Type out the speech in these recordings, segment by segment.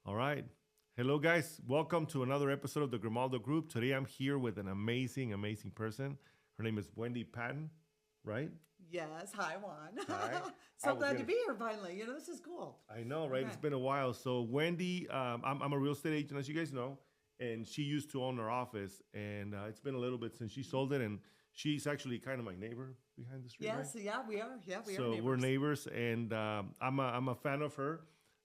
All right. Hello, guys. Welcome to another episode of the Grimaldo Group. Today I'm here with an amazing person. Her name is Wendy Patton, right? Yes, hi Juan. Hi. I So was glad to going to. be here finally. This is cool. I know, right? Okay. It's been a while. So, Wendy, I'm a real estate agent, as you guys know, and she used to own her office, and it's been a little bit since she sold it, and she's actually kind of my neighbor behind the street, right? Yes, yeah, we are. Yeah, we are So we're neighbors. neighbors, and I'm a fan of her.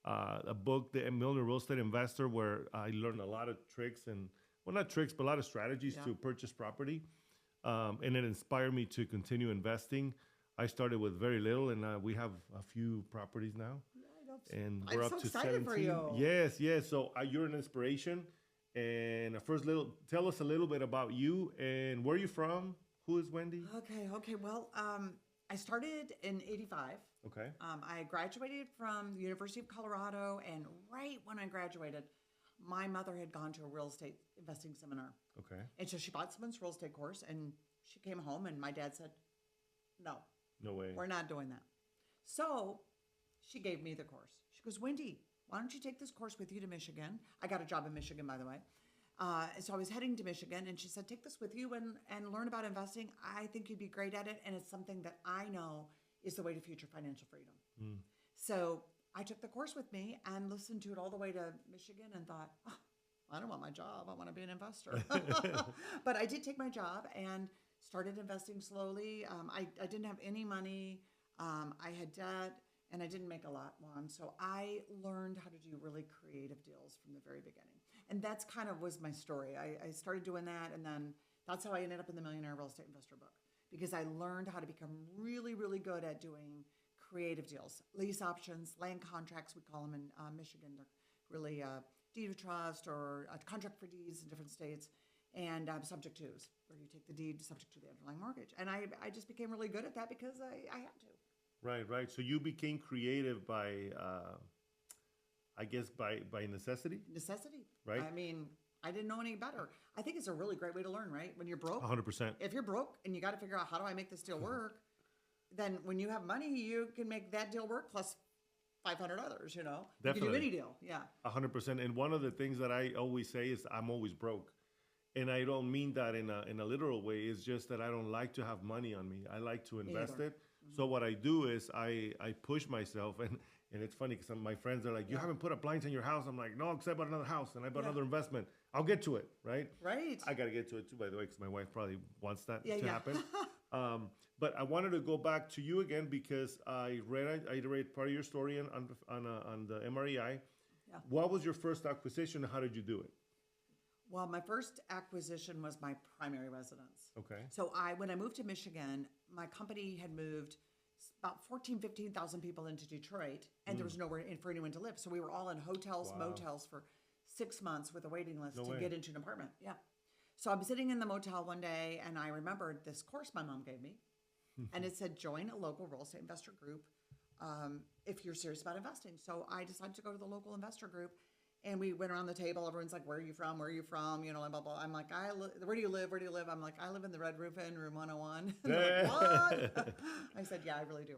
A book, The Millionaire Real Estate Investor, where I learned a lot of tricks and well, not tricks, but a lot of strategies Yeah. to purchase property, and it inspired me to continue investing. I started with very little, and we have a few properties now, Yeah, I know. and I'm we're so up to excited for 17. you. Yes, yes. So you're an inspiration. And first, tell us a little bit about you and where you from. Who is Wendy? Okay. Well, I started in '85. Okay, I graduated from the University of Colorado, and right when I graduated, my mother had gone to a real estate investing seminar, okay. and so she bought someone's real estate course, and she came home, and my dad said, "No, No way. we're not doing that." So she gave me the course. She goes, Wendy, why don't you take this course with you to Michigan? I got a job in Michigan, by the way. So I was heading to Michigan, and she said, take this with you and learn about investing. I think you'd be great at it, and it's something that I know is the way to future financial freedom. Mm. So I took the course with me and listened to it all the way to Michigan and thought, oh, I don't want my job. I want to be an investor. But I did take my job and started investing slowly. I didn't have any money. I had debt and I didn't make a lot, Juan. So I learned how to do really creative deals from the very beginning. And that's kind of was my story. I started doing that, and then that's how I ended up in the Millionaire Real Estate Investor book, because I learned how to become really good at doing creative deals, lease options, land contracts, we call them in Michigan. They're really deed of trust or a contract for deeds in different states, and subject tos, where you take the deed subject to the underlying mortgage. And I just became really good at that because I had to. Right, right. So you became creative by, I guess, by necessity, Necessity. right? I mean, I didn't know any better. I think it's a really great way to learn, right? When you're broke, 100%. if you're broke and you got to figure out how do I make this deal work, then when you have money, you can make that deal work plus 500 others, You can do Definitely. any deal. Yeah. 100%. And one of the things that I always say is I'm always broke. And I don't mean that in a literal way. It's just that I don't like to have money on me. I like to Me invest either. it. So what I do is I push myself, and it's funny because my friends are like, you Yeah. haven't put up blinds in your house. I'm like, no, because I bought another house and I bought Yeah. another investment. I'll get to it, right? Right. I got to get to it too, by the way, because my wife probably wants that Yeah, to yeah. happen. But I wanted to go back to you again because I read part of your story on the MREI. Yeah. What was your first acquisition and how did you do it? Well, my first acquisition was my primary residence. Okay. So when I moved to Michigan, my company had moved about 14, 15,000 people into Detroit, and there was nowhere in for anyone to live. So we were all in hotels, Wow. motels for 6 months with a waiting list No to way. get into an apartment. Yeah. So I'm sitting in the motel one day, and I remembered this course my mom gave me, and it said join a local real estate investor group if you're serious about investing. So I decided to go to the local investor group, and we went around the table. Everyone's like, "Where are you from? Where are you from?" And blah blah. I'm like, "Where do you live? Where do you live?" I'm like, "I live in the Red Roof Inn, room 101." And they're like, "What?" I said, "Yeah, I really do."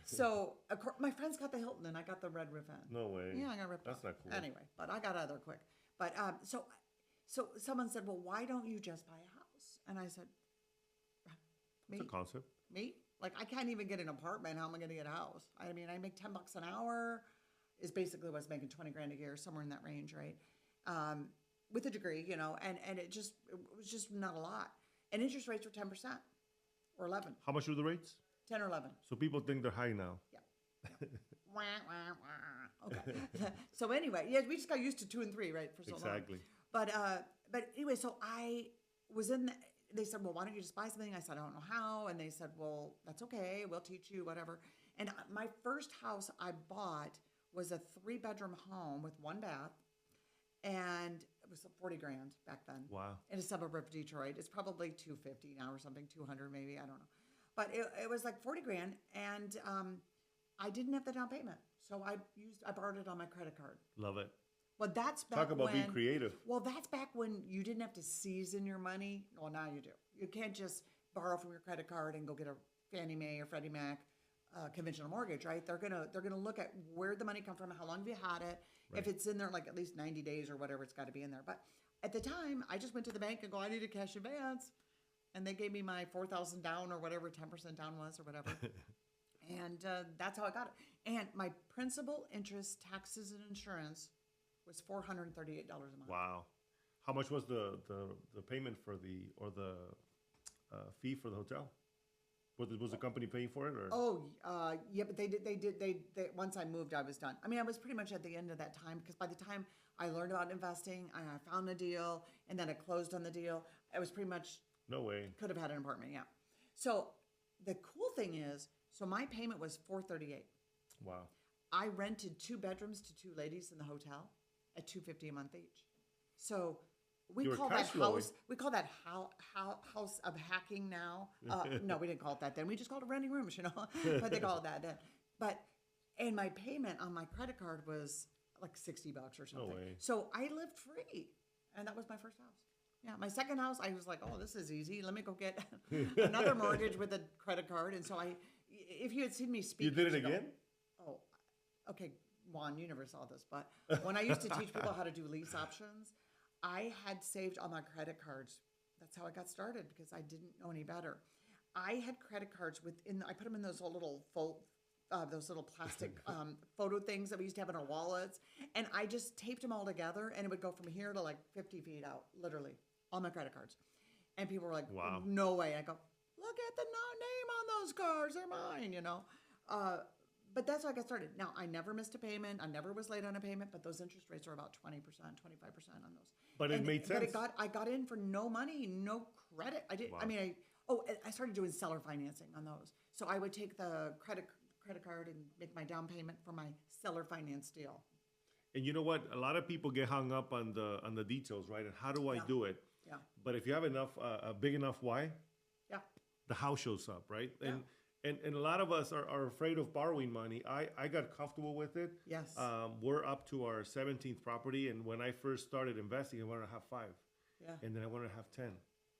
So of course, my friends got the Hilton, and I got the Red Roof Inn. No way. Yeah, I got ripped That's off. not cool. Anyway, but I got out of there quick. But so someone said, "Well, why don't you just buy a house?" And I said, It's a "Me? concept. Me? Like I can't even get an apartment. How am I going to get a house? I mean, I make $10 an hour. Is basically what I was making 20 grand a year, somewhere in that range, right? With a degree, and it was just not a lot. And interest rates were 10% or 11, How much are the rates? 10 or 11. So people think they're high now. Yeah. Wah, wah, wah. Okay. So anyway, yeah, we just got used to 2 and 3, right, for so long. Exactly. But anyway, so I was in. They said, "Well, why don't you just buy something?" I said, "I don't know how." And they said, "Well, that's okay. We'll teach you, whatever." And my first house I bought was a 3-bedroom home with 1 bath, and it was 40 grand back then. Wow. In a suburb of Detroit. It's probably 250 now or something, 200 maybe. I don't know. But it was like 40 grand, and I didn't have the down payment, so I borrowed it on my credit card. Love it. Well, that's back Talk about when. being creative. Well, that's back when you didn't have to season your money. Well, now you do. You can't just borrow from your credit card and go get a Fannie Mae or Freddie Mac conventional mortgage, right? They're gonna look at where the money come from, how long have you had it, Right. if it's in there like at least 90 days or whatever, it's got to be in there. But at the time, I just went to the bank and go, I need a cash advance, and they gave me my 4,000 down or whatever 10% down was or whatever, and that's how I got it. And my principal, interest, taxes, and insurance was $438 a month. Wow. How much was the payment for the fee for the hotel? Was the company paying for it, or? Oh, yeah, but they once I moved, I was done. I mean, I was pretty much at the end of that time, because by the time I learned about investing, I found a deal, and then I closed on the deal. I was pretty much, No way. could have had an apartment, yeah. So the cool thing is, so my payment was $438. Wow. I rented 2 bedrooms to 2 ladies in the hotel at $250 a month each. So we You were call that cash flowing. house. We call that house of hacking now. No, we didn't call it that then. We just called it renting rooms, but they call it that then. But and my payment on my credit card was like $60 or something. way. So I lived free, and that was my first house. Yeah, my second house, I was like, oh, this is easy. Let me go get another mortgage with a credit card. And so if you had seen me speak, You did it again? Oh, okay, Juan, you never saw this, but when I used to teach people how to do lease options, I had saved all my credit cards. That's how I got started, because I didn't know any better. I had credit cards I put them in those little plastic photo things that we used to have in our wallets, and I just taped them all together, and it would go from here to like 50 feet out, literally, all my credit cards. And people were like, Wow. no way. I go, look at the name on those cards, they're mine, But that's how I got started. Now, I never missed a payment. I never was late on a payment, but those interest rates are about 20%, 25% on those. But it made sense. But I got in for no money, no credit. I didn't. Wow. I mean, I started doing seller financing on those. So I would take the credit card and make my down payment for my seller finance deal. And you know what? A lot of people get hung up on the details, right? And how do I do it? Yeah. But if you have a big enough why, Yeah. the house shows up, right? Yeah. And a lot of us are afraid of borrowing money. I got comfortable with it. Yes. We're up to our 17th property, and when I first started investing, I wanted to have 5. Yeah. And then I wanted to have 10.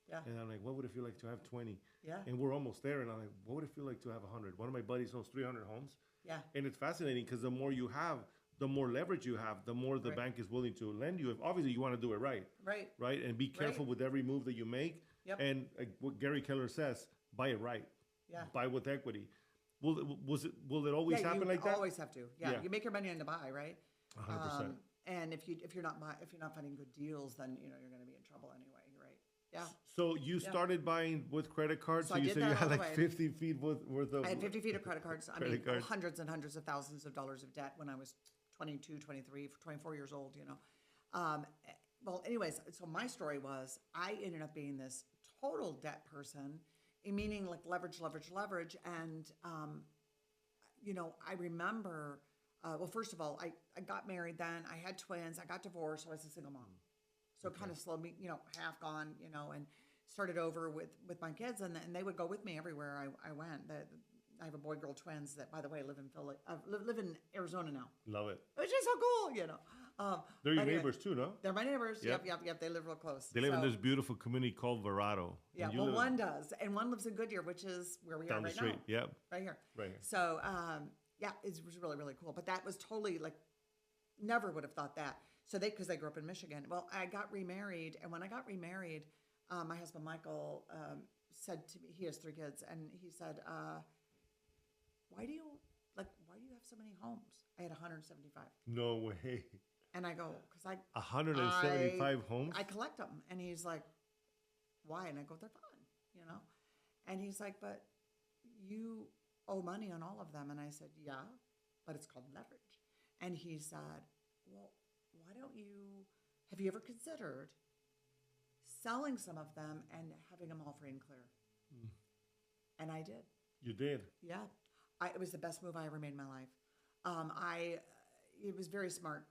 Yeah. And I'm like, what would it feel like to have 20? Yeah. And we're almost there, and I'm like, what would it feel like to have 100? One of my buddies owns 300 homes. Yeah. And it's fascinating because the more you have, the more leverage you have, the more the Right. bank is willing to lend you. If obviously you want to do it right, Right. right? And be careful with every move that you make. Yep. And what Gary Keller says, buy it right. Yeah. Buy with equity. Will it always Yeah, happen you like that? always have to. Yeah. Yeah. You make your money on the buy, right? 100%. And if you're not finding good deals, then you're going to be in trouble anyway, right? Yeah. So you started buying with credit cards. So So I you did said you that all had the like way. 50 feet worth of. I had 50 feet of credit cards. I mean, Credit cards. hundreds and hundreds of thousands of dollars of debt when I was 22, 23, 24 years old, Well, anyways, so my story was I ended up being this total debt person, meaning like leverage. And, I remember, well, first of all, I got married then. I had twins. I got divorced. So I was a single mom. So it kind of slowed me, half gone, and started over with my kids. And they would go with me everywhere I went. I have a boy-girl twins that, by the way, live in Arizona now, Love it. which is so cool, They're your but anyway, neighbors too, no? They're my neighbors. Yep. Yep. They live real close. They live in So, this beautiful community called Verado. Yeah, And you well, live one does, and one lives in Goodyear, which is where we down are the right street. now, Yep. right here. Right here. So, it was really, really cool. But that was totally never would have thought that. So because they grew up in Michigan. Well, I got remarried, and when I got remarried, my husband Michael said to me, he has 3 kids, and he said, why do you have so many homes? I had 175. No way. And I go, because 175 homes? I collect them. And he's like, why? And I go, they're fun, And he's like, but you owe money on all of them. And I said, yeah, but it's called leverage. And he said, well, why don't have you ever considered selling some of them and having them all free and clear? And I did. You did. Yeah. It was the best move I ever made in my life. It was very smart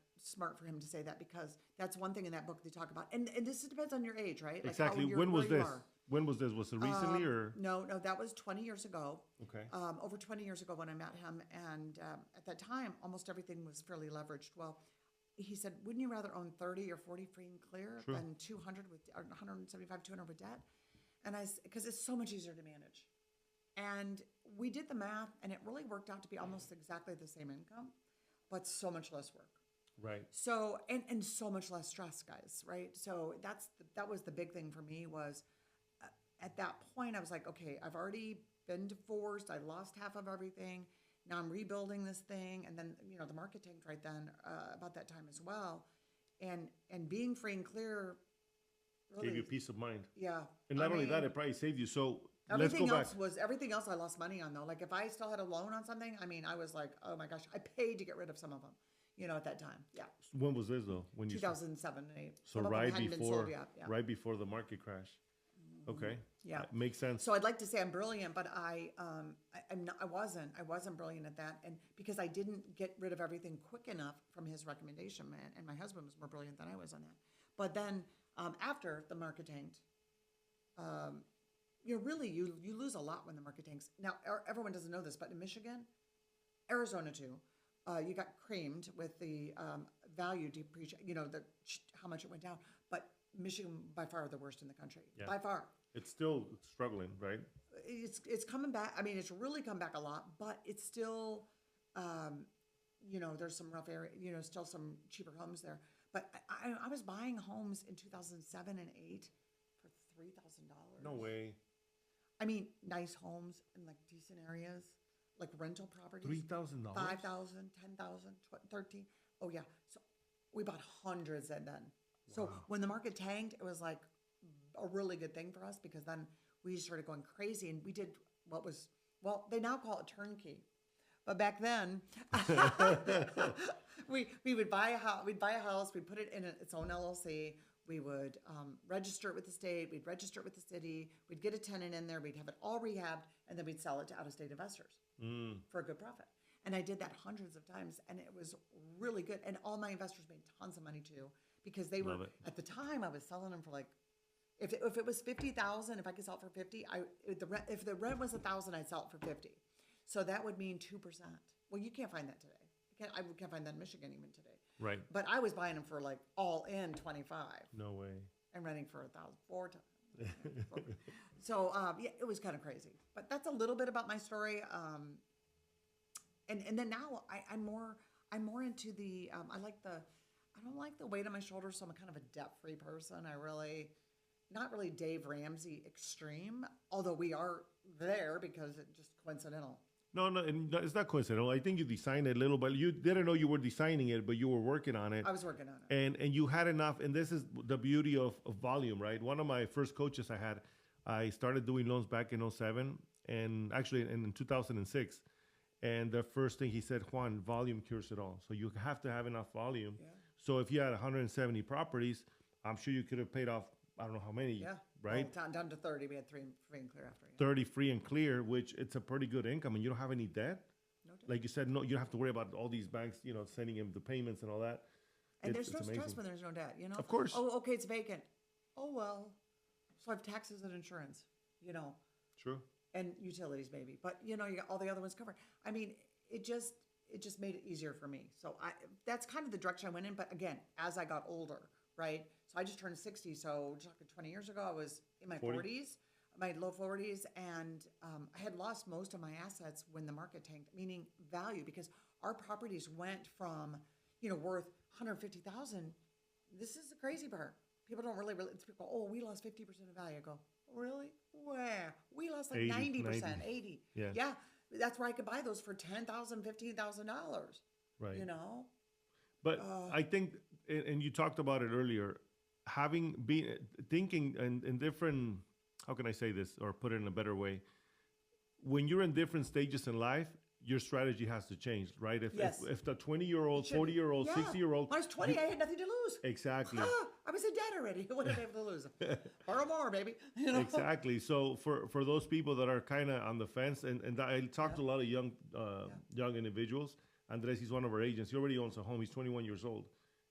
for him to say that, because that's one thing in that book they talk about. And this depends on your age, right? Exactly. Like When was where you this? are. When was this? Was it recently or? No, that was 20 years ago. Okay. Over 20 years ago when I met him. And at that time, almost everything was fairly leveraged. Well, he said, wouldn't you rather own 30 or 40 free and clear True. than 200 or 175, 200 with debt? And because it's so much easier to manage. And we did the math, and it really worked out to be almost exactly the same income, but so much less work. Right. So and so much less stress, guys. Right. So that was the big thing for me was at that point I was like, okay, I've already been divorced. I lost half of everything. Now I'm rebuilding this thing, and then the market tanked right then about that time as well, and being free and clear really Gave you peace of mind. yeah. And not only that, it probably saved you. So Everything let's go back. everything else I lost money on though. Like if I still had a loan on something, I mean, I was like, oh my gosh, I paid to get rid of some of them. At that time, yeah. When was this though? When you 2007 and 8. So Some of them right hadn't been before, sold yet, yeah. right before the market crash. Okay. Yeah. Makes sense. So I'd like to say I'm brilliant, but I'm not. I wasn't brilliant at that, and because I didn't get rid of everything quick enough from his recommendation, man. And my husband was more brilliant than I was on that. But then after the market tanked, really you lose a lot when the market tanks. Now everyone doesn't know this, but in Michigan, Arizona too. You got creamed with the value depreciation, how much it went down. But Michigan, by far, the worst in the country. Yeah. By far. It's still struggling, right? It's coming back. I mean, it's really come back a lot, but it's still, there's some rough area, still some cheaper homes there. But I was buying homes in 2007 and 8 for $3,000. No way. I mean, nice homes in like decent areas. Like rental properties. $3,000? 5,000, 10,000, 13. Oh yeah. So we bought hundreds and then. So when the market tanked, it was like a really good thing for us because then we started going crazy and we did they now call it turnkey. But back then, we would buy a house, we'd put it in its own LLC. We would register it with the state. We'd register it with the city. We'd get a tenant in there. We'd have it all rehabbed, and then we'd sell it to out-of-state investors for a good profit. And I did that hundreds of times, and it was really good. And all my investors made tons of money too, because they were at the time I was selling them for like, if it was 50,000, if I could sell it for 50, if the rent was 1,000, I'd sell it for 50. So that would mean 2%. Well, you can't find that today. I can't find that in Michigan even today. Right. But I was buying them for like all in 25. No way. And renting for 1,000 4 times. So it was kind of crazy. But that's a little bit about my story. And then now I'm more into the I don't like the weight on my shoulders, so I'm kind of a debt-free person. Not really Dave Ramsey extreme, although we are there because it's just coincidental. No, it's not coincidental. I think you designed it a little, but you didn't know you were designing it, but you were working on it. I was working on it. And you had enough, and this is the beauty of volume, right? One of my first coaches I started doing loans back in 2007, and actually in 2006. And the first thing he said, Juan, volume cures it all. So you have to have enough volume. Yeah. So if you had 170 properties, I'm sure you could have paid off, I don't know how many, yeah. Right? Well, down to 30. We had free and clear after. Yeah. 30 free and clear, which it's a pretty good income, and you don't have any debt. No debt. Like you said, no, you don't have to worry about all these banks, sending him the payments and all that. And there's no stress when there's no debt, Of course. Oh, okay, it's vacant. Oh, well. So I have taxes and insurance, True. And utilities maybe. But, you got all the other ones covered. I mean, it just made it easier for me. So that's kind of the direction I went in. But again, as I got older, right? So I just turned 60. So 20 years ago, I was in my 40s, my low 40s. And I had lost most of my assets when the market tanked, meaning value, because our properties went from, worth 150,000. This is the crazy part. People don't really, people go, oh, we lost 50% of value. I go, really? Where? We lost like 90%, 80. Yeah. That's where I could buy those for $10,000, $15,000. Right. But I think, and you talked about it earlier, thinking in different, how can I say this or put it in a better way? When you're in different stages in life, your strategy has to change, right? If the 20-year-old, 40-year-old, 60-year-old. When I was 20, I had nothing to lose. Exactly. I was in debt already. What did I have to lose? Borrow more, baby. Exactly. So for those people that are kind of on the fence, and I talked to a lot of young individuals. Andres, he's one of our agents. He already owns a home. He's 21 years old.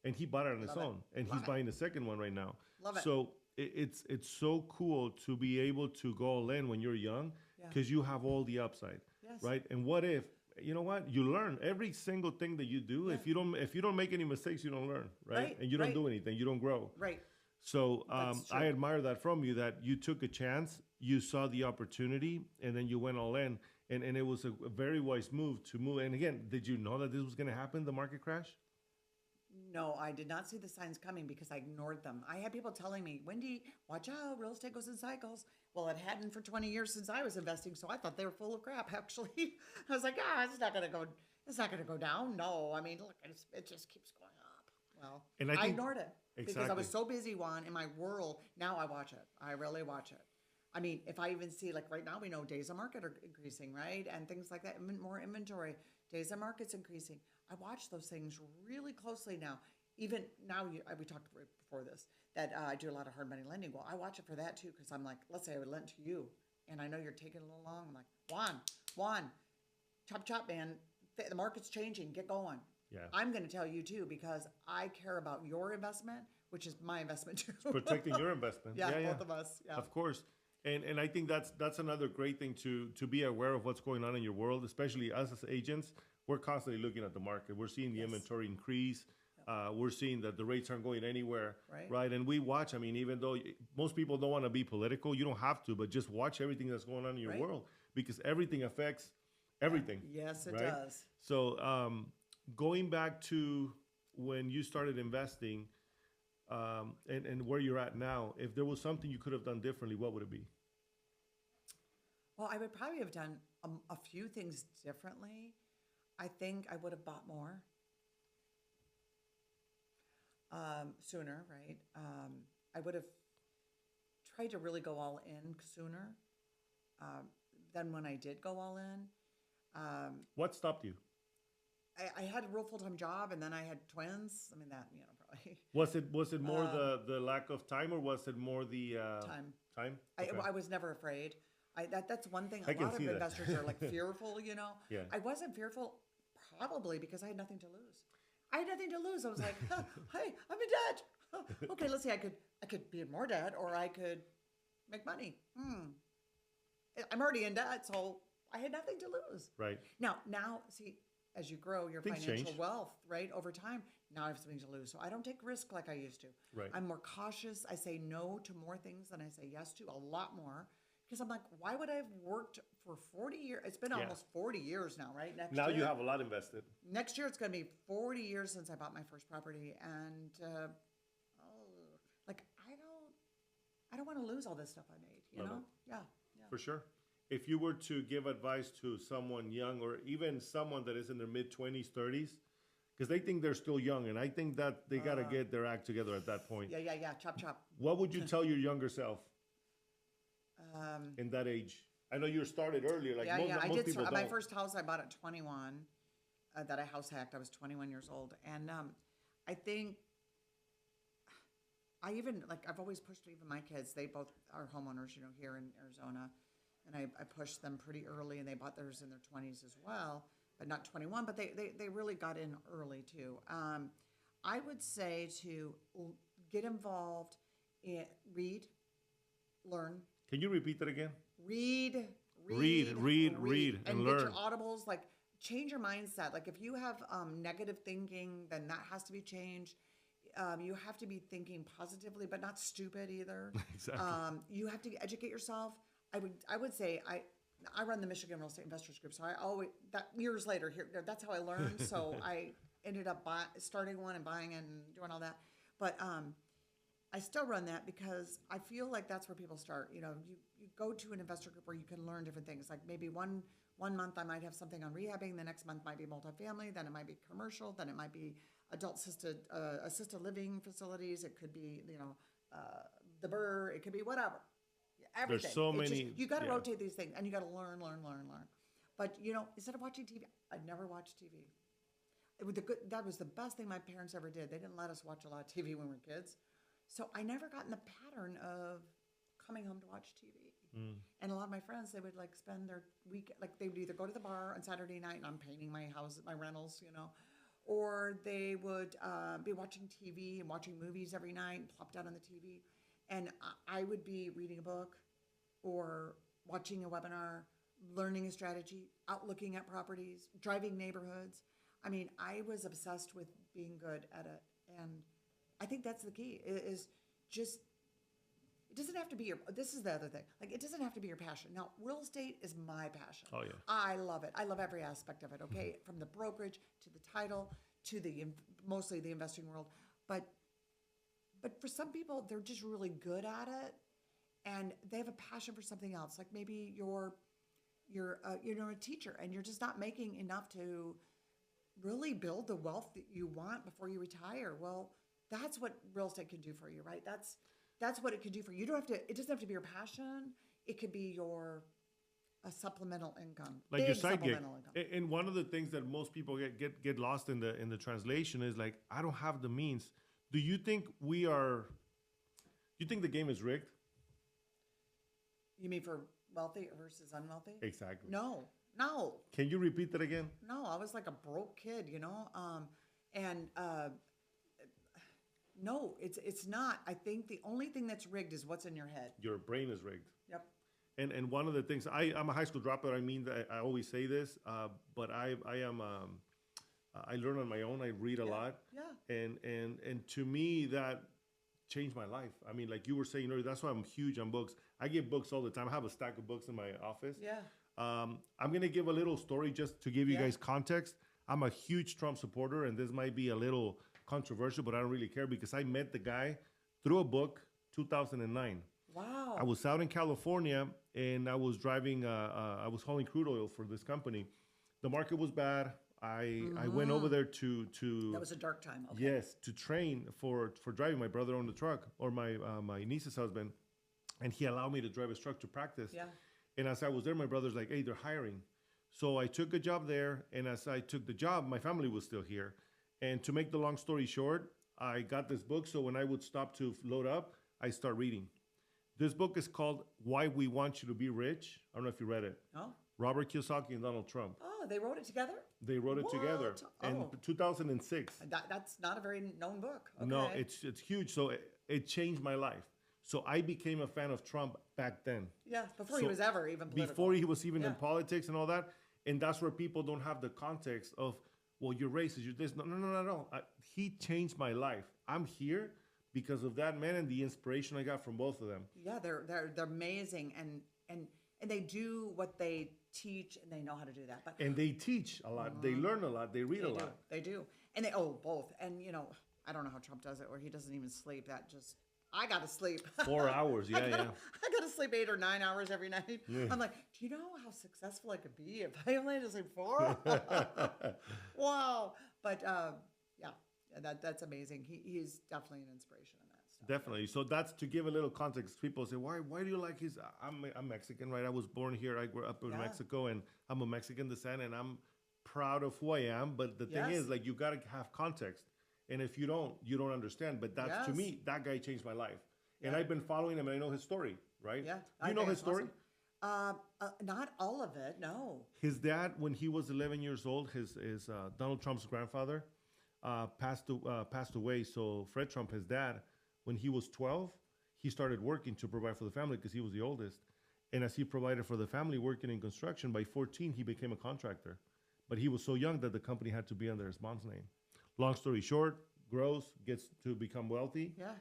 And he bought it on his own. And he's buying the second one right now. Love it. So it's so cool to be able to go all in when you're young because you have all the upside. Yes. Right? And what if, you learn every single thing that you do. Yeah. If you don't make any mistakes, you don't learn, right? And you don't do anything, you don't grow. Right. So I admire that from you, that you took a chance, you saw the opportunity, and then you went all in. and it was a very wise move to move. And again, did you know that this was going to happen, the market crash? No, I did not see the signs coming because I ignored them. I had people telling me, Wendy, watch out, real estate goes in cycles. Well, it hadn't for 20 years since I was investing, so I thought they were full of crap, actually. I was like, it's not going to go, it's not going to go down. No, I mean, look, it just keeps going up. Well, And I think ignored it because I exactly. was so busy, Juan, in my world. Now I watch it. I really watch it. I mean, if I even see, like right now, we know days on market are increasing, right? And things like that, more inventory, days on market's increasing. I watch those things really closely now. Even now, we talked right before this, that I do a lot of hard money lending. Well, I watch it for that too, because I'm like, let's say I would lend to you, and I know you're taking a little long. I'm like, Juan, chop, chop, man. The market's changing. Get going. Yeah. I'm going to tell you too, because I care about your investment, which is my investment too. Protecting your investment. Yeah, both of us. Yeah. Of course. And I think that's another great thing to be aware of what's going on in your world, especially us as agents. We're constantly looking at the market. We're seeing the inventory increase. We're seeing that the rates aren't going anywhere, right? And we watch. I mean, even though most people don't want to be political, you don't have to, but just watch everything that's going on in your world, because everything affects everything. Yes, it does. So going back to when you started investing and where you're at now, if there was something you could have done differently, what would it be? Well, I would probably have done a few things differently. I think I would have bought more. Sooner, right? I would have tried to really go all in sooner than when I did go all in. What stopped you? I had a real full-time job, and then I had twins. I mean, that, probably. Was it more the lack of time, or was it more the Time? Okay. I was never afraid. That's one thing. A can lot of see that. investors are like fearful, Yeah. I wasn't fearful, probably because I had nothing to lose. I had nothing to lose. I was like, hey, I'm in debt. Okay, let's see. I could be in more debt, or I could make money. I'm already in debt, so I had nothing to lose. Right. Now, see, as you grow your Things financial change. wealth, right, over time, now I have something to lose. So I don't take risk like I used to. Right. I'm more cautious. I say no to more things than I say yes to, a lot more. Because I'm like, why would I have worked for 40 years? It's been almost 40 years now, right? Now you have a lot invested. Next year, it's going to be 40 years since I bought my first property. And, I don't want to lose all this stuff I made, you know? Yeah. For sure. If you were to give advice to someone young, or even someone that is in their mid-20s, 30s, because they think they're still young, and I think that they got to get their act together at that point. Yeah. Chop, chop. What would you tell your younger self in that age? I know you started earlier. Like most people don't. My first house I bought at 21, that I house hacked. I was 21 years old. And I think I've always pushed even my kids. They both are homeowners, here in Arizona. And I pushed them pretty early, and they bought theirs in their 20s as well, but not 21. But they really got in early too. I would say to get involved, read, learn. Can you repeat that again? Read, and get learn. your audibles. Like, change your mindset. Like, if you have negative thinking, then that has to be changed. You have to be thinking positively, but not stupid either. Exactly. You have to educate yourself. I would say I run the Michigan Real Estate Investors Group, so I always years later that's how I learned. So I ended up starting one and buying and doing all that, but I still run that because I feel like that's where people start. You go to an investor group where you can learn different things. Like maybe one month I might have something on rehabbing, the next month might be multifamily, then it might be commercial, then it might be adult assisted living facilities. It could be the Burr. It could be whatever. Everything. There's so many. You got to rotate these things, and you got to learn. But instead of watching TV, I never watched TV. That was the best thing my parents ever did. They didn't let us watch a lot of TV when we were kids, so I never got in the pattern of coming home to watch TV. And a lot of my friends, they would spend their week, they would either go to the bar on Saturday night, and I'm painting my house, my rentals, or they would be watching TV and watching movies every night, and plop down on the TV. And I would be reading a book or watching a webinar, learning a strategy, out looking at properties, driving neighborhoods. I mean, I was obsessed with being good at it. And I think that's the key, is just it doesn't have to be this is the other thing. Like, it doesn't have to be your passion. Now, real estate is my passion. Oh, yeah. I love it. I love every aspect of it, okay? From the brokerage to the title to mostly the investing world. But for some people, they're just really good at it, and they have a passion for something else. Like maybe you're a teacher, and you're just not making enough to really build the wealth that you want before you retire. Well, that's what real estate can do for you, right? That's what it can do for you. You don't have to. It doesn't have to be your passion. It could be a supplemental income, like your side gig. supplemental income. And one of the things that most people get lost in the translation is like, I don't have the means. Do you think do you think the game is rigged? You mean for wealthy versus unwealthy? Exactly. No. Can you repeat that again? No, I was like a broke kid, no, it's not. I think the only thing that's rigged is what's in your head. Your brain is rigged. Yep. And one of the things, I'm a high school dropout. I mean, I always say this, but I learn on my own. I read a lot. Yeah. And to me, that changed my life. I mean, like you were saying earlier, that's why I'm huge on books. I get books all the time. I have a stack of books in my office. Yeah. I'm going to give a little story just to give you guys context. I'm a huge Trump supporter, and this might be a little controversial, but I don't really care because I met the guy through a book, 2009. Wow. I was out in California, and I was driving, I was hauling crude oil for this company. The market was bad. I went over there to That was a dark time. Okay. yes, to train for driving. My brother owned the truck, or my niece's husband, and he allowed me to drive his truck to practice. Yeah. And as I was there, my brother's like, hey, they're hiring. So I took a job there, and as I took the job, my family was still here. And to make the long story short, I got this book, so when I would stop to load up, I start reading. This book is called Why We Want You to Be Rich. I don't know if you read it. Oh. Robert Kiyosaki and Donald Trump. Oh, they wrote it together? They wrote it together in 2006. That's not a very known book. Okay. No, it's huge. So it changed my life. So I became a fan of Trump back then. Yeah, before he was ever even political. Before he was even in politics and all that. And that's where people don't have the context of, well, you're racist, you're this. No. He changed my life. I'm here because of that man and the inspiration I got from both of them. Yeah, they're amazing, and they do what they teach, and they know how to do that. And they teach a lot. They learn a lot. They read a lot. They do. And both. And I don't know how Trump does it, where he doesn't even sleep. I gotta sleep. 4 hours, yeah. I gotta sleep 8 or 9 hours every night. Yeah. I'm like, do you know how successful I could be if I only had to sleep 4? Wow. But that's amazing. He's definitely an inspiration in that stuff. Definitely. So that's to give a little context. People say, why do you like his? I'm Mexican, right? I was born here. I grew up in Mexico, and I'm a Mexican descent, and I'm proud of who I am. But the thing is, like, you gotta have context. And if you don't understand. But that's, to me, that guy changed my life. Yeah. And I've been following him, and I know his story, right? Yeah. You know his story? Awesome. Not all of it, no. His dad, when he was 11 years old, his Donald Trump's grandfather passed away. So Fred Trump, his dad, when he was 12, he started working to provide for the family because he was the oldest. And as he provided for the family working in construction, by 14, he became a contractor. But he was so young that the company had to be under his mom's name. Long story short, grows, gets to become wealthy. Yeah.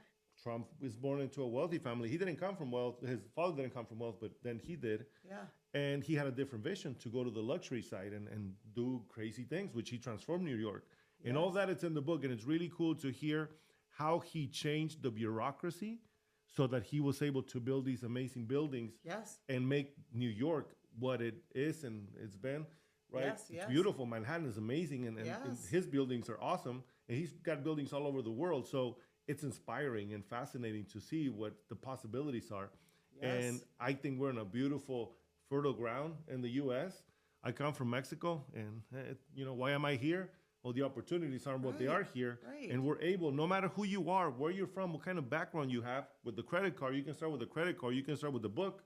Trump was born into a wealthy family. He didn't come from wealth. His father didn't come from wealth, but then he did. Yeah. And he had a different vision to go to the luxury side and do crazy things, which he transformed New York. Yes. And all that, it's in the book. And it's really cool to hear how he changed the bureaucracy so that he was able to build these amazing buildings. Yes. And make New York what it is and it's been. Right? Yes, it's beautiful. Manhattan is amazing, and his buildings are awesome, and he's got buildings all over the world. So it's inspiring and fascinating to see what the possibilities are. Yes. And I think we're in a beautiful, fertile ground in the U.S. I come from Mexico, and why am I here? Well, the opportunities aren't what they are here, and we're able, no matter who you are, where you're from, what kind of background you have, with the credit card, you can start with a credit card, you can start with a book.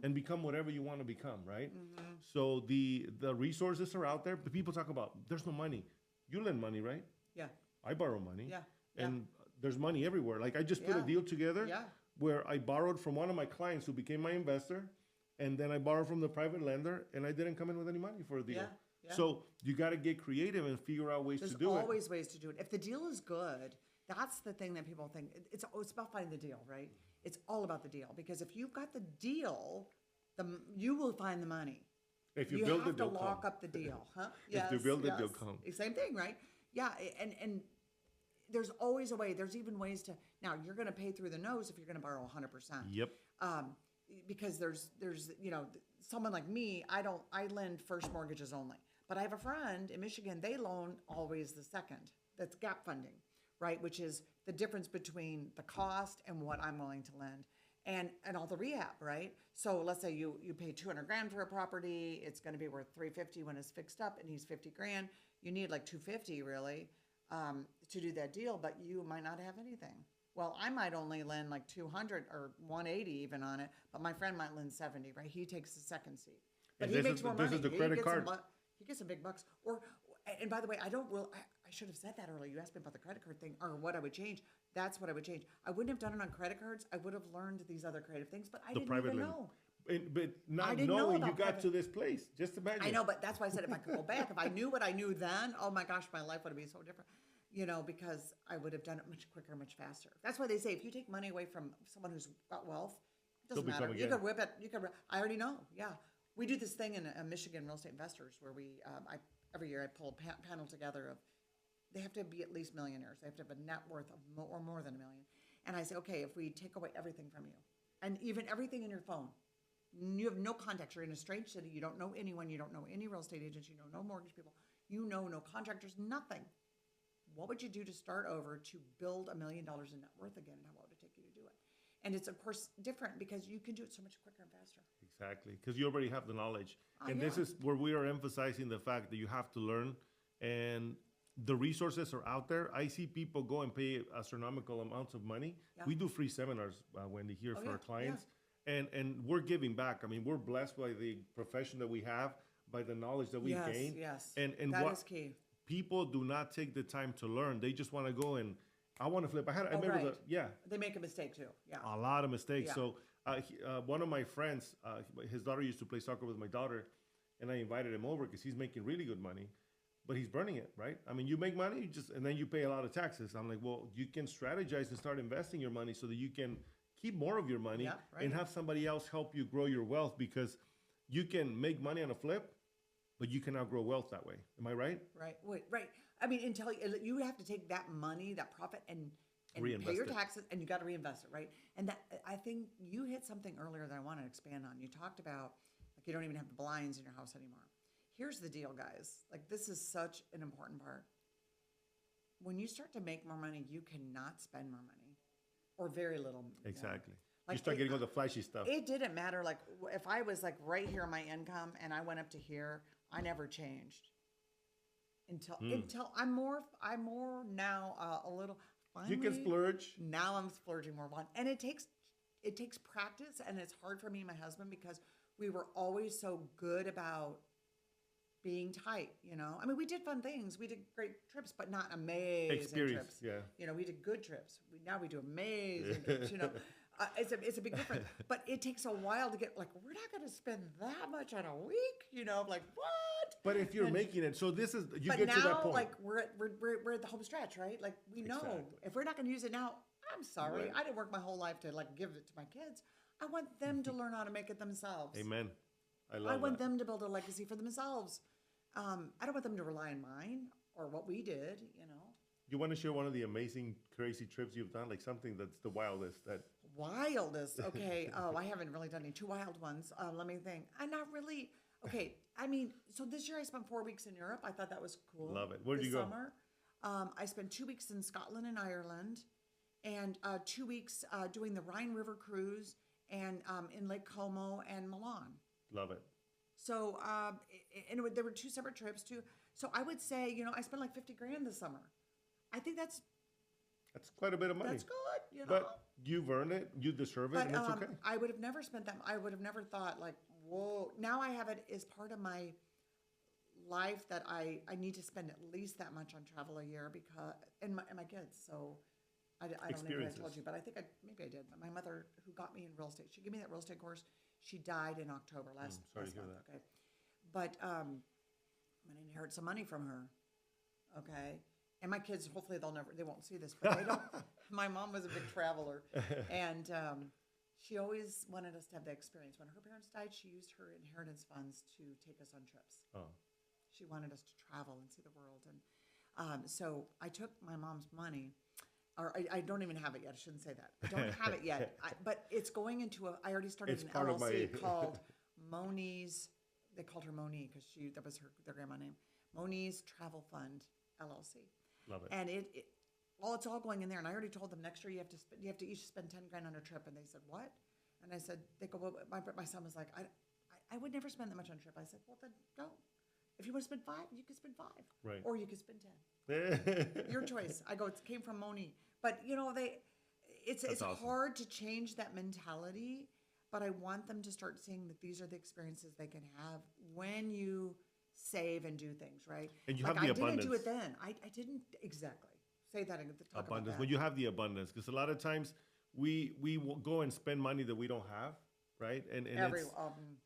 And become whatever you want to become, right? Mm-hmm. So the resources are out there. But people talk about there's no money. You lend money, right? Yeah. I borrow money. Yeah. And there's money everywhere. Like I just put a deal together where I borrowed from one of my clients who became my investor, and then I borrowed from the private lender, and I didn't come in with any money for a deal. Yeah. So you got to get creative and figure out ways to do it. There's always ways to do it. If the deal is good, that's the thing that people think. It's about finding the deal, right? It's all about the deal, because if you've got the deal, you will find the money. If you You build have it, to they'll lock come. up the deal, huh? If you build it, they'll come. Same thing, right? Yeah, and there's always a way. There's even ways to. Now you're going to pay through the nose if you're going to borrow 100%. Yep. Because there's someone like me. I lend first mortgages only. But I have a friend in Michigan. They loan always the second. That's gap funding, right? Which is the difference between the cost and what I'm willing to lend. And all the rehab, right? So let's say you pay 200 grand for a property, it's going to be worth 350 when it's fixed up, and he's 50 grand. You need like 250 really to do that deal, but you might not have anything. Well, I might only lend like 200 or 180 even on it, but my friend might lend 70, right? He takes the second seat, but And he makes more money. This is the credit card. He gets some big bucks. And by the way, I should have said that earlier. You asked me about the credit card thing or what I would change. That's what I would change. I wouldn't have done it on credit cards. I would have learned these other creative things, but I didn't even know. But I not didn't know knowing you about got to this place. Just imagine. I know, but that's why I said if I could go back, if I knew what I knew then, oh my gosh, my life would have been so different. Because I would have done it much quicker, much faster. That's why they say if you take money away from someone who's got wealth, it doesn't matter. You could whip it. I already know. Yeah. We do this thing in Michigan Real Estate Investors where every year I pull a panel together of, they have to be at least millionaires. They have to have a net worth of more than $1 million. And I say, okay, if we take away everything from you, and even everything in your phone, you have no contacts. You're in a strange city. You don't know anyone. You don't know any real estate agents. You know no mortgage people. You know no contractors. Nothing. What would you do to start over to build $1 million in net worth again? And how long would it take you to do it? And it's of course different because you can do it so much quicker and faster. Exactly, because you already have the knowledge. And this is where we are emphasizing the fact that you have to learn, and the resources are out there. I see people go and pay astronomical amounts of money. Yeah. We do free seminars, Wendy, here for our clients, and we're giving back. I mean, we're blessed by the profession that we have, by the knowledge that we gain. Yes, and that is key. People do not take the time to learn. They just want to go and, I want to flip. I remember they make a mistake too. Yeah. A lot of mistakes. Yeah. So one of my friends, his daughter used to play soccer with my daughter, and I invited him over because he's making really good money, but he's burning it, right? I mean, you make money, and then you pay a lot of taxes. I'm like, well, you can strategize and start investing your money so that you can keep more of your money and have somebody else help you grow your wealth, because you can make money on a flip, but you cannot grow wealth that way. Am I right? Right. I mean, until you have to take that money, that profit, and pay your taxes, and you got to reinvest it, right? And that, I think you hit something earlier that I want to expand on. You talked about like you don't even have the blinds in your house anymore. Here's the deal, guys. Like, this is such an important part. When you start to make more money, you cannot spend more money, or very little. Exactly. Like, you start getting all the flashy stuff. It didn't matter. Like, if I was like right here on my income and I went up to here, I never changed until I'm more now a little. Finally, you can splurge. Now I'm splurging more, and it takes practice, and it's hard for me and my husband because we were always so good about being tight. I mean, we did fun things, we did great trips, but not amazing trips. Yeah. We did good trips. Now we do amazing trips. It's a big difference, but it takes a while to get like, we're not going to spend that much on a week, like what? But if you're making it, so this is, you but get now, to that point. Like we're at the home stretch, right? Like we know if we're not going to use it now, I'm sorry. Right. I didn't work my whole life to like give it to my kids. I want them to learn how to make it themselves. Amen. I want them to build a legacy for themselves. I don't want them to rely on mine or what we did, You want to share one of the amazing, crazy trips you've done? Like something that's the wildest that... Wildest? Okay. I haven't really done any too wild ones. Let me think. I'm not really... Okay. I mean, so this year I spent 4 weeks in Europe. I thought that was cool. Love it. Where did you go? Summer. I spent 2 weeks in Scotland and Ireland, and 2 weeks doing the Rhine River cruise and in Lake Como and Milan. Love it. So, there were 2 separate trips too. So I would say, I spent like 50 grand this summer. I think that's quite a bit of money. That's good, But you've earned it. You deserve it, and it's okay. I would have never spent that. I would have never thought like, whoa. Now I have it as part of my life that I need to spend at least that much on travel a year because and my kids. So I don't know if I told you, but I think maybe I did. But my mother, who got me in real estate, she gave me that real estate course. She died in October last month. That. Okay, but I'm gonna inherit some money from her. Okay. and my kids, hopefully they won't see this, but they don't. My mom was a big traveler, and she always wanted us to have the experience. When her parents died, she used her inheritance funds to take us on trips. Oh, She wanted us to travel and see the world, and so I took my mom's money. Or I don't even have it yet. I shouldn't say that. I don't have it yet. But it's going into I already started It's an part of LLC my- called Moni's. They called her Moni because that was their grandma name. Moni's Travel Fund LLC. love it. And it's all going in there. And I already told them next year you have to each spend 10 grand on a trip. And they said, what? And I said, they go, well, my son was like, I would never spend that much on a trip. I said, well, then go. If you want to spend 5, you can spend 5. Right. Or you can spend 10. Your choice. I go, it came from Moni. But, it's awesome. hard to change that mentality, but I want them to start seeing that these are the experiences they can have when you save and do things, right? And you like have the I didn't do abundance. it then. I didn't exactly say that and talk about Abundance. that. When you have the abundance, because a lot of times we will go and spend money that we don't have, right? And it's,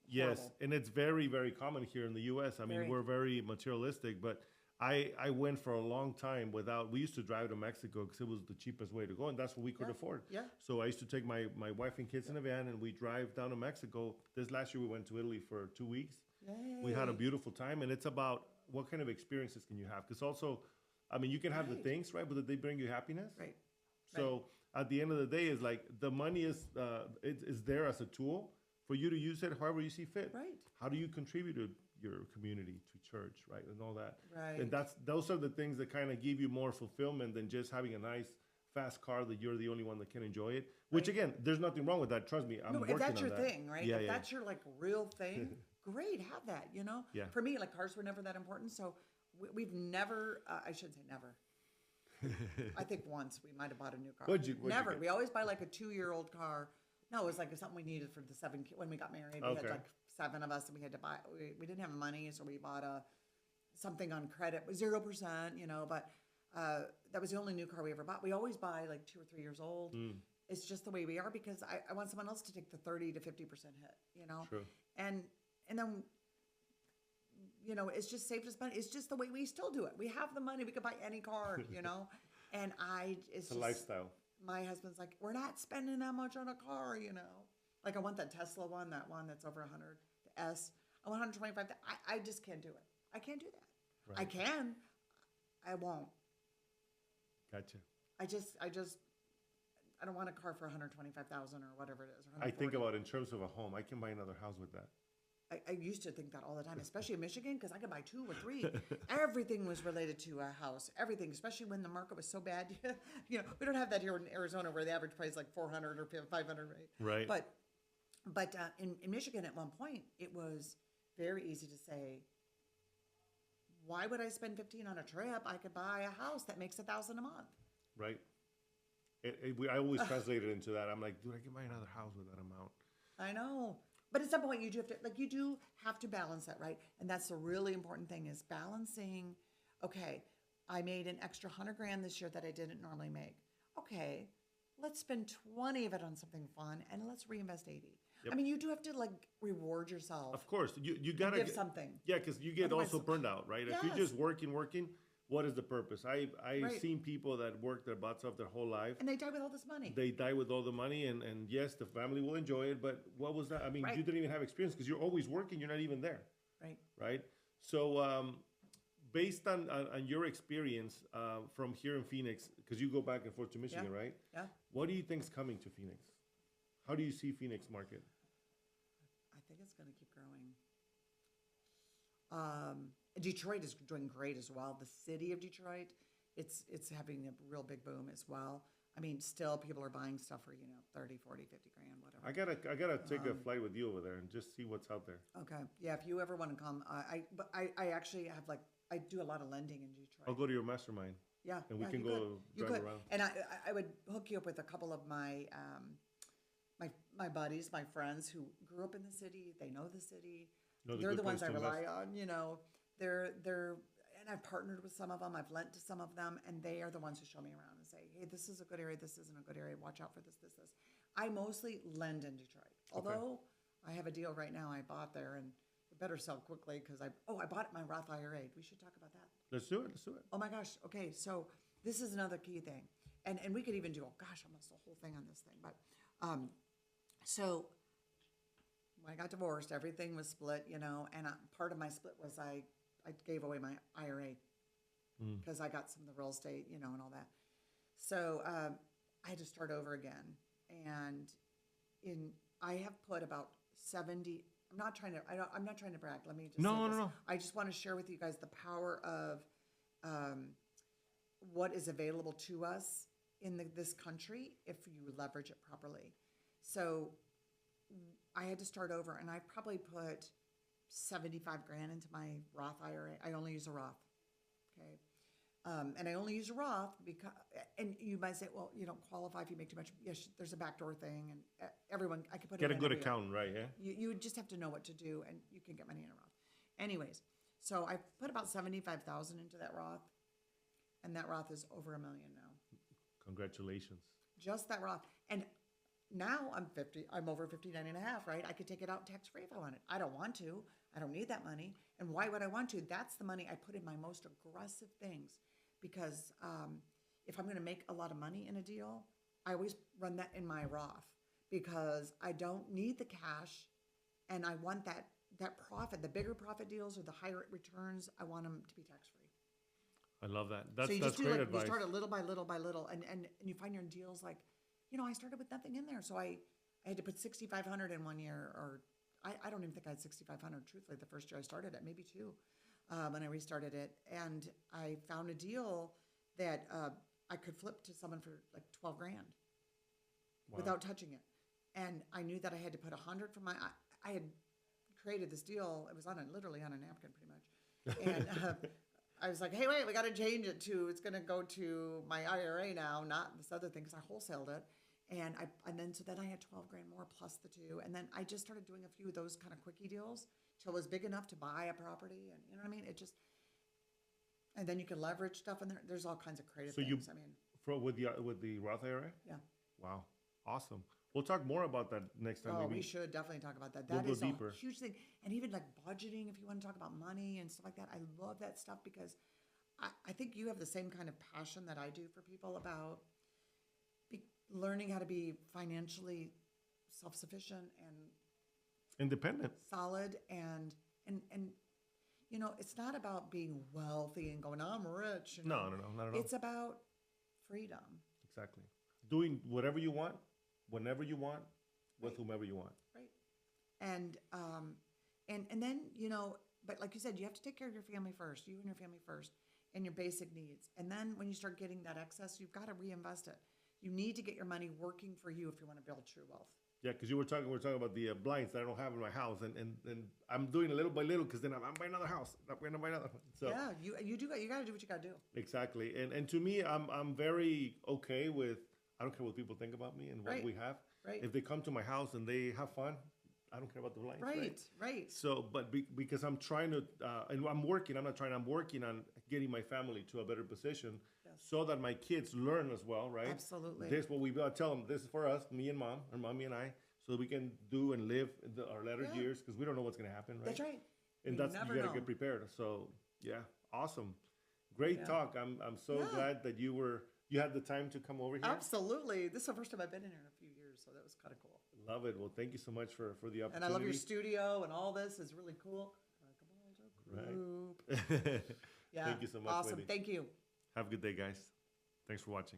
yes, horrible. and it's very, very common here in the U.S. I mean, Very. we're very materialistic, but I went for a long time without. We used to drive to Mexico because it was the cheapest way to go, and that's what we could Yeah, afford. yeah. So I used to take my wife and kids in a van, and we drive down to Mexico. This last year we went to Italy for 2 weeks. We had a Yay. beautiful time, and it's about what kind of experiences can you have? Because also, I mean, you can have the Right. things, right? But did they bring you happiness? Right. So at the end of the day, is like the money is it's there as a tool for you to use it however you see fit. Right. How do you contribute to your community, to church, right, and all that? Right. And those are the things that kind of give you more fulfillment than just having a nice fast car that you're the only one that can enjoy it. Which Right. again, there's nothing wrong with that. Trust me, I'm No, working if that's on your that. thing, right? Yeah, if yeah. that's your like real thing, great, have that, Yeah. For me, like cars were never that important. So we've never, I shouldn't say never. I think once we might have bought a new car. What'd you never. get? We always buy like a 2-year-old car. No, it was like something we needed for the 7 kids. When we got married, we Okay. had like 7 of us and we had to buy, we didn't have money. So we bought something on credit, 0%, but that was the only new car we ever bought. We always buy like 2 or 3 years old. It's just the way we are because I want someone else to take the 30 to 50% hit, True. And then, it's just saved us money. It's just the way we still do it. We have the money. We could buy any car, and it's It's a just, lifestyle. my husband's like, we're not spending that much on a car, Like I want that Tesla one, that one that's over 100, the S. I want 125. I just can't do it. I can't do that. I Right. can. I won't. Gotcha. I don't want a car for 125,000 or whatever it is. Or I think 140. about in terms of a home. I can buy another house with that. I used to think that all the time, especially in Michigan, because I could buy 2 or 3. Everything was related to a house. Everything, especially when the market was so bad. We don't have that here in Arizona, where the average price is like 400 or 500, right? Right. But in Michigan, at one point, it was very easy to say, why would I spend $15 on a trip? I could buy a house that makes $1,000 a month. Right. I always translate it into that. I'm like, dude, I can buy another house with that amount. I know. But at some point you do have to balance that, right? And that's the really important thing is balancing, okay, I made an extra 100 grand this year that I didn't normally make. Okay, let's spend 20 of it on something fun and let's reinvest 80. Yep. I mean, you do have to reward yourself. Of course, you gotta give something. Yeah, because you get Otherwise- also burned out, right? If you're Yes. just working, what is the purpose? I've Right. seen people that work their butts off their whole life. And they die with all this money. They die with all the money, and yes, the family will enjoy it, but what was that? I mean, Right. you didn't even have experience because you're always working. You're not even there, Right. right? So, based on your experience from here in Phoenix, because you go back and forth to Michigan, Yeah. right? Yeah. What do you think's coming to Phoenix? How do you see Phoenix market? I think it's going to keep growing. Detroit is doing great as well. The city of Detroit, it's having a real big boom as well. I mean, still people are buying stuff for, 30, 40, 50 grand, whatever. I gotta take a flight with you over there and just see what's out there. Okay. Yeah, if you ever want to come, I actually have I do a lot of lending in Detroit. I'll go to your mastermind. Yeah. And we yeah, can you go could. You drive could. around. And I would hook you up with a couple of my my buddies, my friends who grew up in the city. They know the city. Know the They're good the ones I place to rely invest. on. They're and I've partnered with some of them. I've lent to some of them, and they are the ones who show me around and say, "Hey, this is a good area. This isn't a good area. Watch out for this, this, this." I mostly lend in Detroit, although I have a deal right now I bought there, and better sell quickly because I bought my Roth IRA. We should talk about that. Let's do it. Let's do it. Oh my gosh. Okay, so this is another key thing, and we could even do almost a whole thing on this thing. But so when I got divorced, everything was split, and part of my split was I gave away my IRA because I got some of the real estate, and all that. So I had to start over again, and I have put about 70. I'm not trying to brag. Let me just say this. No. I just want to share with you guys the power of what is available to us in this country if you leverage it properly. So I had to start over, and I probably put 75 grand into my Roth IRA. I only use a Roth, okay? And I only use a Roth because, and you might say, well, you don't qualify if you make too much. Yes, there's a backdoor thing, and everyone, I could put get it a good accountant, right? Yeah. You would just have to know what to do, and you can get money in a Roth. Anyways, so I put about 75,000 into that Roth, and that Roth is over $1 million now. Congratulations. Just that Roth, and now I'm over 59 and a half, right? I could take it out tax-free if I wanted. I don't want to. I don't need that money. And why would I want to? That's the money I put in my most aggressive things. Because if I'm going to make a lot of money in a deal, I always run that in my Roth because I don't need the cash, and I want that profit. The bigger profit deals or the higher returns, I want them to be tax-free. I love that. That's like, great advice. You start it little by little by little, and you find your deals like, I started with nothing in there, so I had to put $6,500 in one year, or I don't even think I had $6,500 truthfully the first year I started it, maybe two. When I restarted it, and I found a deal that I could flip to someone for like 12 grand without touching it. And I knew that I had to put 100 from I had created this deal. It was literally on a napkin pretty much. And I was like, hey, wait, we got to change it to, it's going to go to my IRA now, not this other thing, because I wholesaled it. And then I had 12 grand more plus the two. And then I just started doing a few of those kind of quickie deals till it was big enough to buy a property. And you know what I mean? And then you can leverage stuff in there. There's all kinds of creative things. With the Roth IRA? Yeah. Wow. Awesome. We'll talk more about that next time. Oh, we should definitely talk about that. That is a huge thing. And even like budgeting, if you want to talk about money and stuff like that, I love that stuff because I think you have the same kind of passion that I do for people about learning how to be financially self-sufficient and independent, solid, and it's not about being wealthy and going, I'm rich. No, not at all. It's about freedom. Exactly. Doing whatever you want, whenever you want, with whomever you want. Right. And then, but like you said, you have to take care of your family first, you and your family first, and your basic needs. And then when you start getting that excess, you've got to reinvest it. You need to get your money working for you if you want to build true wealth. Yeah, because we're talking about the blinds that I don't have in my house, and I'm doing it little by little because then I'm buying another house. I'm going to buy another one. So yeah, you got to do what you got to do. Exactly, and to me, I'm very okay with. I don't care what people think about me and what we have. Right. If they come to my house and they have fun, I don't care about the blinds. Right. So, but because I'm trying to, and I'm working on getting my family to a better position, so that my kids learn as well, right? Absolutely. This what we tell them. This is for us, me and mom, or mommy and I, so that we can do and live our latter years because we don't know what's going to happen, right? That's right. And you got to get prepared. So yeah, awesome, great talk. I'm so glad that you had the time to come over here. Absolutely. This is the first time I've been in here in a few years, so that was kind of cool. Love it. Well, thank you so much for the opportunity. And I love your studio and all this is really cool. Right. Yeah. Thank you so much. Awesome. Wendy. Thank you. Have a good day, guys. Thanks for watching.